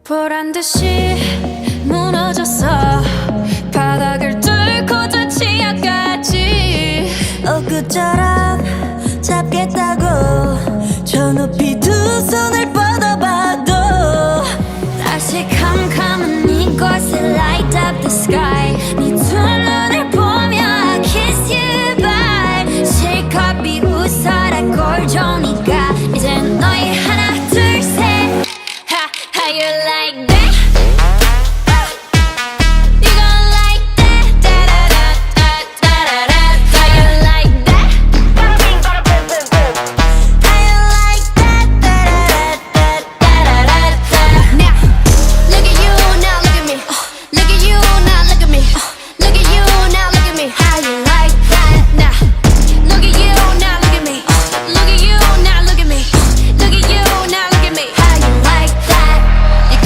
보란듯이 무너졌어. 바닥을 뚫고 저 치아까지 엊그처럼 잡겠다고 저 높이 두 손을 뻗어봐도 다시 캄캄한 이곳에 light up the sky. 네 두 눈을 보며 I kiss you bye. 실컷 비웃어라 꼴 좋으니까 이젠 너희 하나 둘 셋. Ha, how you like that?